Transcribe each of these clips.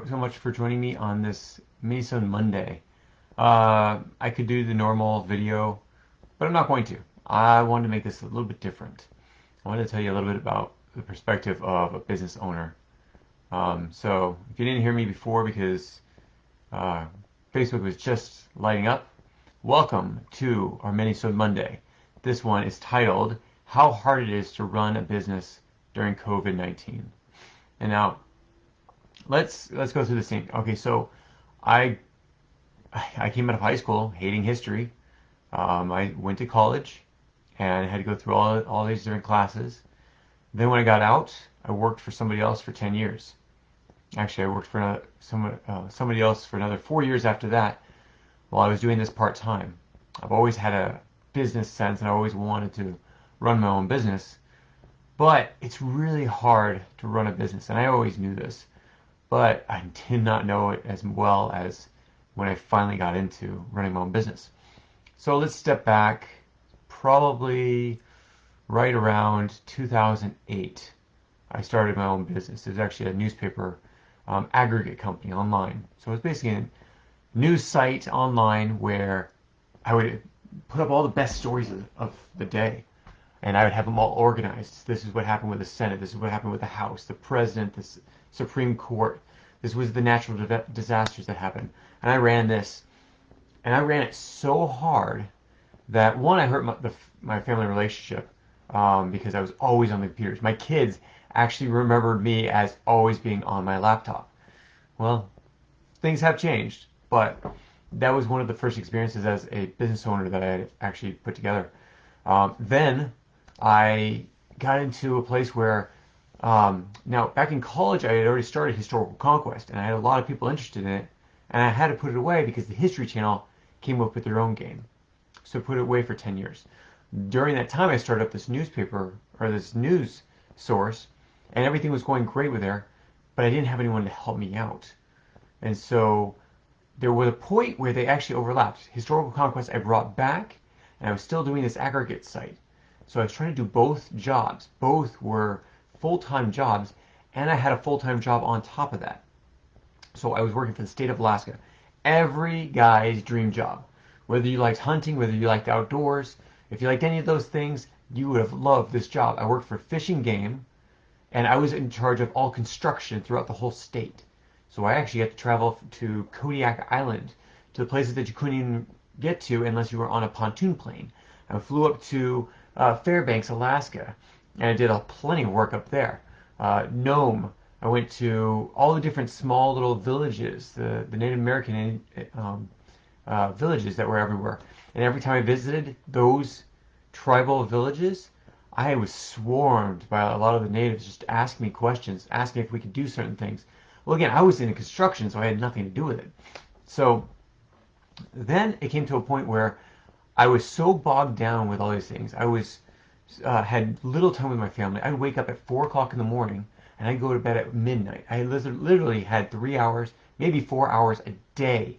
so much for joining me on this Minisode Monday. I could do the normal video, but I'm not going to. I wanted to make this a little bit different. I wanted to tell you a little bit about the perspective of a business owner. So if you didn't hear me before because uh, Facebook was just lighting up, welcome to our Minisode Monday. This one is titled "How Hard It Is to Run a Business During COVID-19." And now let's go through the scene. Okay, so I I came out of high school hating history. I went to college and had to go through all these different classes. Then when I got out, I worked for somebody else for 10 years. Actually, I worked for somebody else for another 4 years after that while I was doing this part time. I've always had a business sense and I always wanted to run my own business, but it's really hard to run a business, and I always knew this, but I did not know it as well as when I finally got into running my own business. So let's step back probably right around 2008. I started my own business. It was actually a newspaper aggregate company online. So it was basically a news site online where I would put up all the best stories of the day, and I would have them all organized. This is what happened with the Senate. This is what happened with the House, the President, the Supreme Court. This was the natural disasters that happened. And I ran this, and I ran it so hard that one, I hurt my family relationship because I was always on the computers. My kids actually remembered me as always being on my laptop. Well, things have changed, but that was one of the first experiences as a business owner that I had actually put together. Then I got into a place where, now back in college, I had already started Historical Conquest, and I had a lot of people interested in it, and I had to put it away because the History Channel came up with their own game. So I put it away for 10 years. During that time, I started up this newspaper, or this news source, and everything was going great with there, but I didn't have anyone to help me out. And so there was a point where they actually overlapped. Historical Conquest I brought back, and I was still doing this aggregate site. So I was trying to do both jobs. Both were full-time jobs, and I had a full-time job on top of that. So I was working for the state of Alaska. Every guy's dream job. Whether you liked hunting, whether you liked outdoors, if you liked any of those things, you would have loved this job. I worked for Fish and Game, and I was in charge of all construction throughout the whole state. So I actually got to travel to Kodiak Island, to the places that you couldn't even get to unless you were on a pontoon plane. I flew up to Fairbanks, Alaska, and I did plenty of work up there. Nome, I went to all the different small little villages, the Native American villages that were everywhere. And every time I visited those tribal villages, I was swarmed by a lot of the natives just asking me questions, asking if we could do certain things. Well, again, I was in construction, so I had nothing to do with it. So then it came to a point where I was so bogged down with all these things. I was had little time with my family. I'd wake up at 4 o'clock in the morning and I'd go to bed at midnight. I literally had 3 hours, maybe 4 hours a day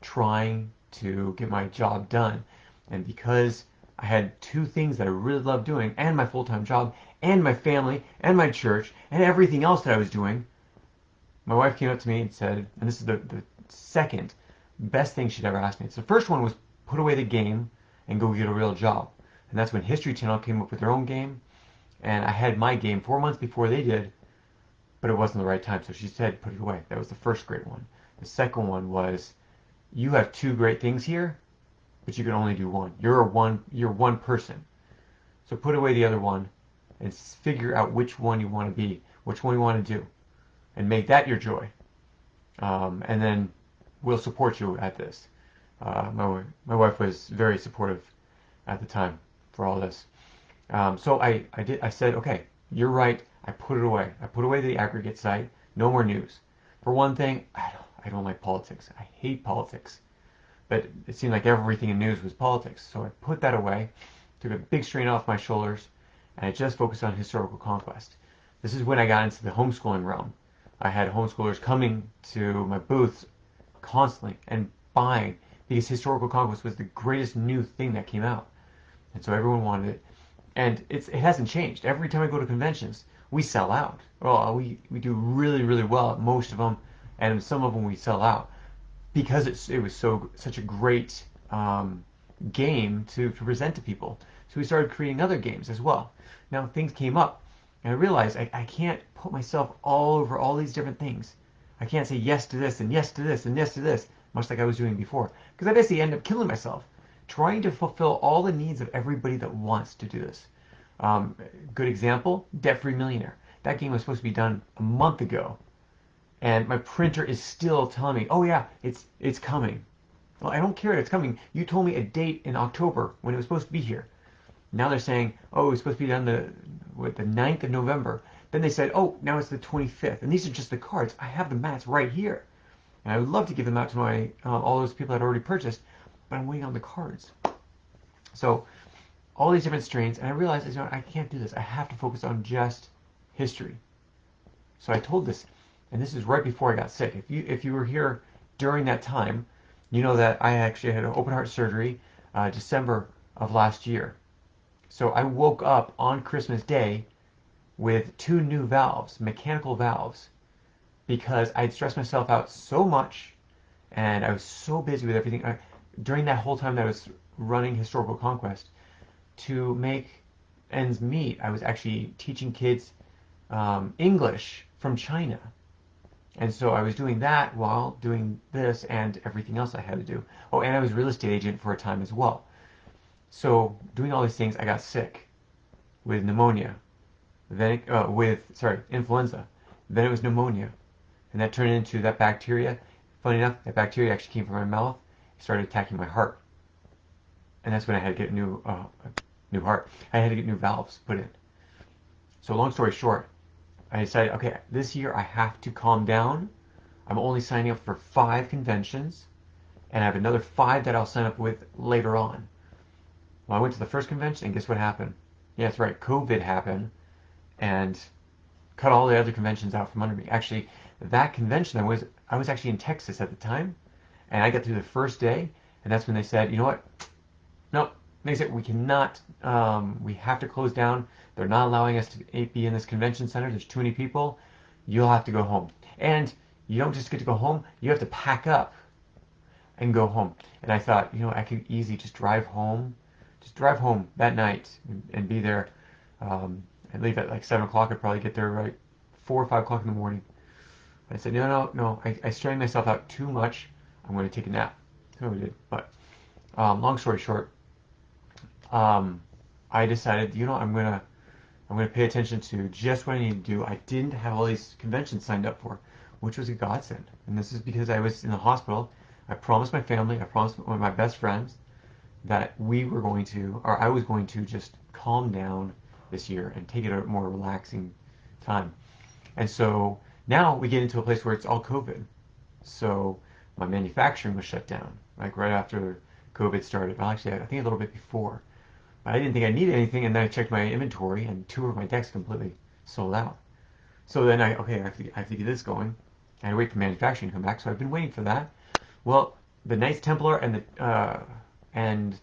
trying to get my job done. And because I had two things that I really loved doing, and my full-time job, and my family, and my church, and everything else that I was doing, my wife came up to me and said, and this is the second best thing she'd ever asked me. So the first one was put away the game and go get a real job. And that's when History Channel came up with their own game, and I had my game 4 months before they did, but it wasn't the right time. So she said, put it away. That was the first great one. The second one was, you have two great things here, but you can only do one. You're one person. So put away the other one and figure out which one you want to be, which one you want to do, and make that your joy. And then we'll support you at this. My wife was very supportive at the time for all this. So I said, okay, you're right. I put it away. I put away the aggregate site. No more news. For one thing, I don't like politics. I hate politics. But it seemed like everything in news was politics. So I put that away, took a big strain off my shoulders, and I just focused on historical conquest. This is when I got into the homeschooling realm. I had homeschoolers coming to my booths constantly and buying because historical conquest was the greatest new thing that came out. And so everyone wanted it. And it hasn't changed. Every time I go to conventions, we sell out. Well, we do really, really well at most of them. and some of them we sell out because it was such a great game to present to people. So we started creating other games as well. Now things came up, and I realized I can't put myself all over all these different things. I can't say yes to this and yes to this and yes to this, much like I was doing before, because I basically end up killing myself trying to fulfill all the needs of everybody that wants to do this. Good example, Debt-Free Millionaire. That game was supposed to be done a month ago, and my printer is still telling me, "Oh yeah, it's coming." Well, I don't care that it's coming. You told me a date in October when it was supposed to be here. Now they're saying, "Oh, it's supposed to be done the 9th of November." Then they said, "Oh, now it's the 25th." And these are just the cards. I have the mats right here, and I would love to give them out to my all those people that already purchased, but I'm waiting on the cards. So all these different strains, and I realized, you know, I can't do this. I have to focus on just history. So I told this, and this is right before I got sick. If you were here during that time, you know that I actually had an open heart surgery December of last year. So I woke up on Christmas Day with 2 new valves, mechanical valves, because I'd stressed myself out so much, and I was so busy with everything during that whole time that I was running Historical Conquest to make ends meet. I was actually teaching kids English from China. And so I was doing that while doing this and everything else I had to do. Oh, and I was a real estate agent for a time as well. So doing all these things, I got sick with pneumonia, then influenza. Then it was pneumonia, and that turned into that bacteria. Funny enough, that bacteria actually came from my mouth. It started attacking my heart, and that's when I had to get new heart. I had to get new valves put in. So long story short, I decided, okay, this year I have to calm down. I'm only signing up for 5 conventions, and I have another 5 that I'll sign up with later on. Well, I went to the first convention, and guess what happened? Yeah, that's right, COVID happened, and cut all the other conventions out from under me. Actually, that convention, I was actually in Texas at the time, and I got through the first day, and that's when they said, you know what? No, they said we cannot. We have to close down. They're not allowing us to be in this convention center. There's too many people. You'll have to go home. And you don't just get to go home. You have to pack up and go home. And I thought, you know, I could easily just drive home that night and be there. I'd leave at like 7 o'clock. I'd probably get there right 4 or 5 o'clock in the morning. I said, no. I strained myself out too much. I'm going to take a nap. So we did. But long story short, I decided, you know, I'm gonna pay attention to just what I need to do. I didn't have all these conventions signed up for, which was a godsend. And this is because I was in the hospital. I promised my family, I promised one of my best friends that I was going to just calm down this year and take it a more relaxing time. And so now we get into a place where it's all COVID. So my manufacturing was shut down, like right after COVID started. Well, actually, I think a little bit before. But I didn't think I needed anything, and then I checked my inventory, and 2 of my decks completely sold out. So then I have to get this going. I wait for manufacturing to come back, so I've been waiting for that. Well, the Knights Templar and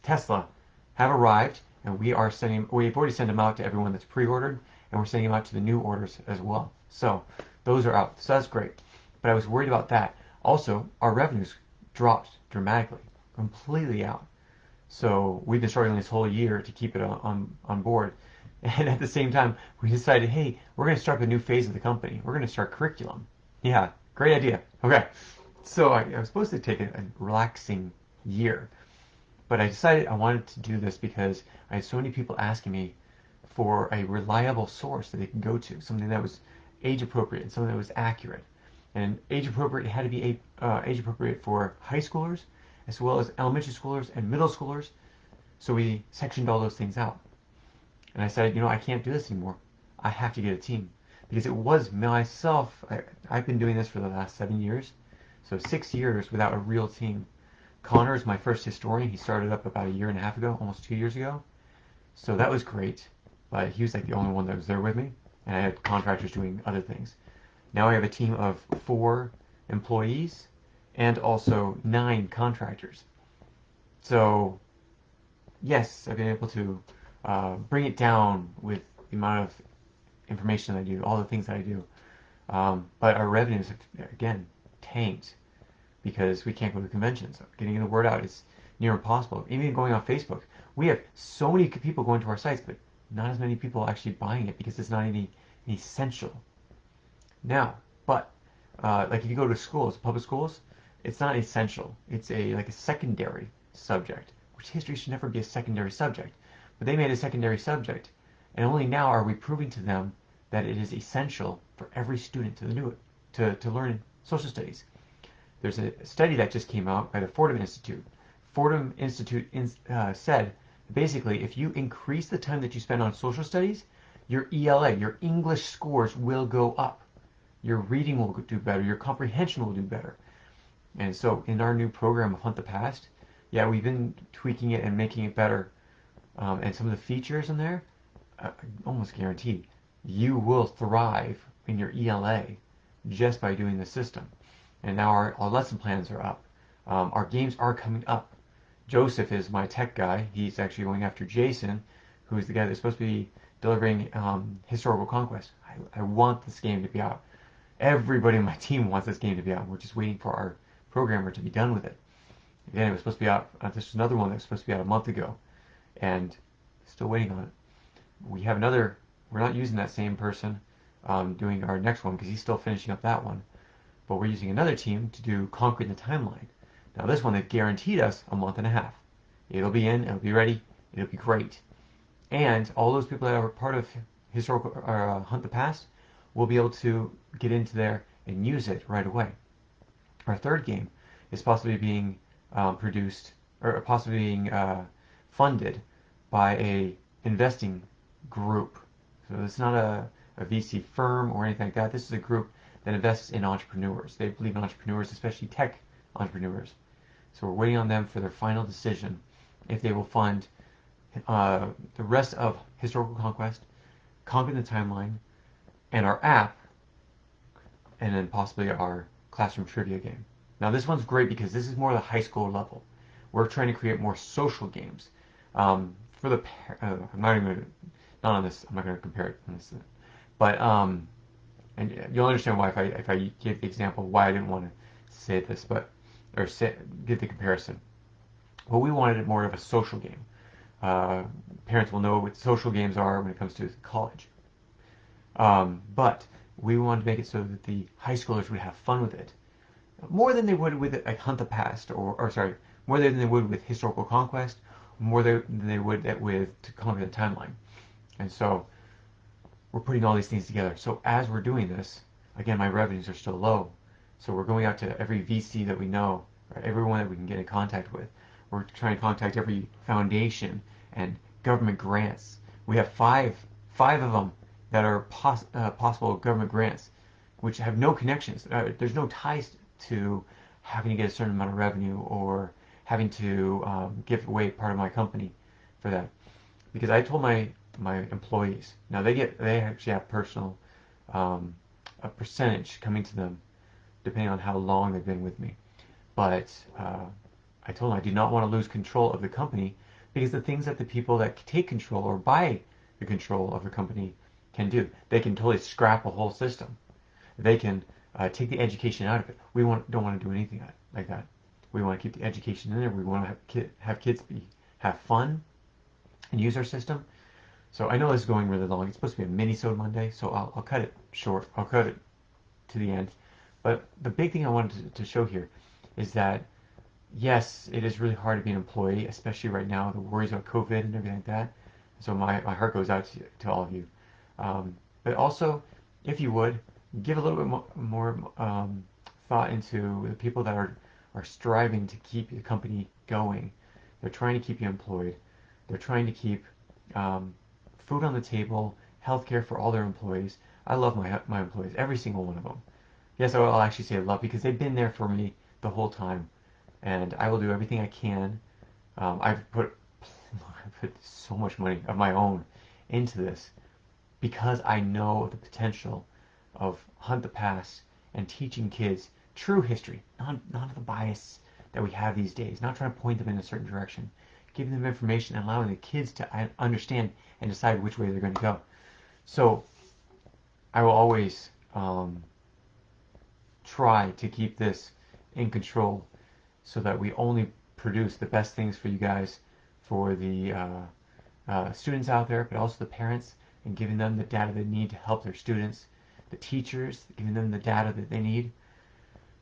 Tesla have arrived, and we've already sent them out to everyone that's pre-ordered, and we're sending them out to the new orders as well. So those are out. So that's great. But I was worried about that. Also, our revenues dropped dramatically, completely out. So we've been struggling this whole year to keep it on board. And at the same time, we decided, hey, we're going to start a new phase of the company. We're going to start curriculum. Yeah, great idea. Okay. So I was supposed to take a relaxing year. But I decided I wanted to do this because I had so many people asking me for a reliable source that they could go to, something that was age appropriate and something that was accurate. And age appropriate had to be age appropriate for high schoolers as well as elementary schoolers and middle schoolers. So we sectioned all those things out. And I said, you know, I can't do this anymore. I have to get a team. Because it was myself. I've been doing this for the last 7 years. So 6 years without a real team. Connor is my first historian. He started up about 1.5 years ago, almost 2 years ago. So that was great. But he was like the only one that was there with me. And I had contractors doing other things. Now I have a team of 4 employees and also 9 contractors. So yes, I've been able to bring it down with the amount of information that I do, all the things that I do. But our revenues have, again, tanked because we can't go to conventions. Getting the word out is near impossible. Even going on Facebook, we have so many people going to our sites, but not as many people actually buying it because it's not any essential. Now, but like if you go to schools, public schools, it's not essential. It's like a secondary subject, which history should never be a secondary subject. But they made a secondary subject, and only now are we proving to them that it is essential for every student to learn social studies. There's a study that just came out by the Fordham Institute. Fordham Institute said basically if you increase the time that you spend on social studies, your ELA, your English scores will go up. Your reading will do better. Your comprehension will do better. And so in our new program of Hunt the Past, yeah, we've been tweaking it and making it better. And some of the features in there, almost guaranteed, you will thrive in your ELA just by doing the system. And now our lesson plans are up. Our games are coming up. Joseph is my tech guy. He's actually going after Jason, who is the guy that's supposed to be delivering historical conquest. I want this game to be out. Everybody on my team wants this game to be out. We're just waiting for our programmer to be done with it. Again, it was supposed to be out. This was another one that was supposed to be out a month ago, and still waiting on it. We have another. We're not using that same person doing our next one because he's still finishing up that one. But we're using another team to do Conquering the Timeline. Now this one, they've guaranteed us a month and a half. It'll be in, it'll be ready, it'll be great. And all those people that are part of historical Hunt the Past will be able to get into there and use it right away. Our third game is possibly being produced or possibly being funded by a investing group. So it's not a VC firm or anything like that. This is a group that invests in entrepreneurs. They believe in entrepreneurs, especially tech entrepreneurs. So we're waiting on them for their final decision if they will fund the rest of Historical Conquest, Conquering the Timeline, and our app, and then possibly our classroom trivia game. Now this one's great because this is more the high school level. We're trying to create more social games. For the I'm not even not on this. I'm not going to compare it on this, but and you'll understand why if I give the example why I didn't want to say this, but or give the comparison. Well, we wanted it more of a social game. Parents will know what social games are when it comes to college. But we wanted to make it so that the high schoolers would have fun with it. More than they would with like Hunt the Past, or sorry, more than they would with Historical Conquest, more than they would with to Conquer the Timeline. And so we're putting all these things together. So as we're doing this, again, my revenues are still low. So we're going out to every VC that we know, or everyone that we can get in contact with. We're trying to contact every foundation and government grants. We have five of them that are possible government grants, which have no connections. There's no ties to having to get a certain amount of revenue or having to give away part of my company for that. Because I told my employees, now they actually have personal a percentage coming to them depending on how long they've been with me. But I told them I do not want to lose control of the company because the things that the people that take control or buy the control of the company can do, they can totally scrap a whole system. They can take the education out of it. We don't want to do anything like that. We want to keep the education in there. We want to have kids have fun and use our system. So I know this is going really long. It's supposed to be a Minisode Monday, so I'll cut it short. I'll cut it to the end. But the big thing I wanted to show here is that yes, it is really hard to be an employee, especially right now, the worries about COVID and everything like that. So my heart goes out to all of you. But also, if you would, give a little bit more thought into the people that are striving to keep the company going. They're trying to keep you employed. They're trying to keep food on the table, healthcare for all their employees. I love my employees, every single one of them. Yes, I'll actually say love because they've been there for me the whole time. And I will do everything I can. I've put so much money of my own into this because I know the potential of Hunt the Past and teaching kids true history, not the bias that we have these days, not trying to point them in a certain direction, giving them information and allowing the kids to understand and decide which way they're going to go. So I will always try to keep this in control so that we only produce the best things for you guys, for the students out there, but also the parents, and giving them the data they need to help their students, the teachers, giving them the data that they need.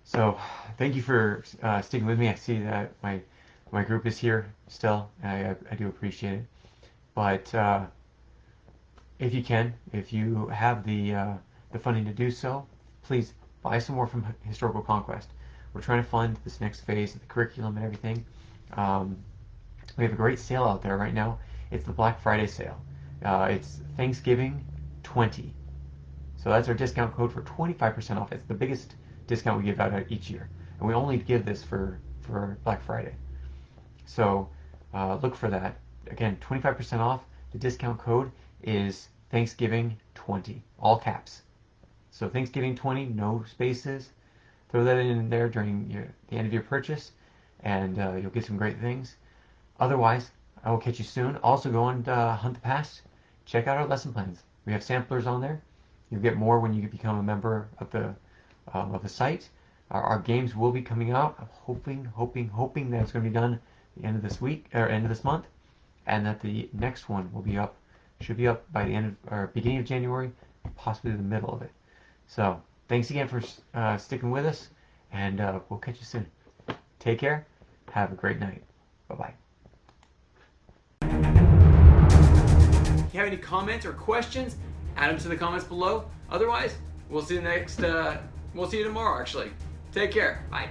So thank you for sticking with me. I see that my group is here still, and I do appreciate it. But if you can, if you have the funding to do so, please buy some more from Historical Conquest. We're trying to fund this next phase of the curriculum and everything. We have a great sale out there right now. It's the Black Friday sale. It's Thanksgiving 20. So that's our discount code for 25% off. It's the biggest discount we give out each year. And we only give this for Black Friday. So look for that. Again, 25% off. The discount code is Thanksgiving 20, all caps. So Thanksgiving 20, no spaces. Throw that in there during the end of your purchase, and you'll get some great things. Otherwise, I will catch you soon. Also, go on Hunt the Past. Check out our lesson plans. We have samplers on there. You'll get more when you become a member of the site. Our games will be coming out. I'm hoping that it's going to be done at the end of this week or end of this month, and that the next one will be up. Should be up by the end of or beginning of January, possibly the middle of it. So thanks again for sticking with us, and we'll catch you soon. Take care. Have a great night. Bye-bye. If you have any comments or questions, add them to the comments below. Otherwise, we'll see you tomorrow, actually. Take care. Bye.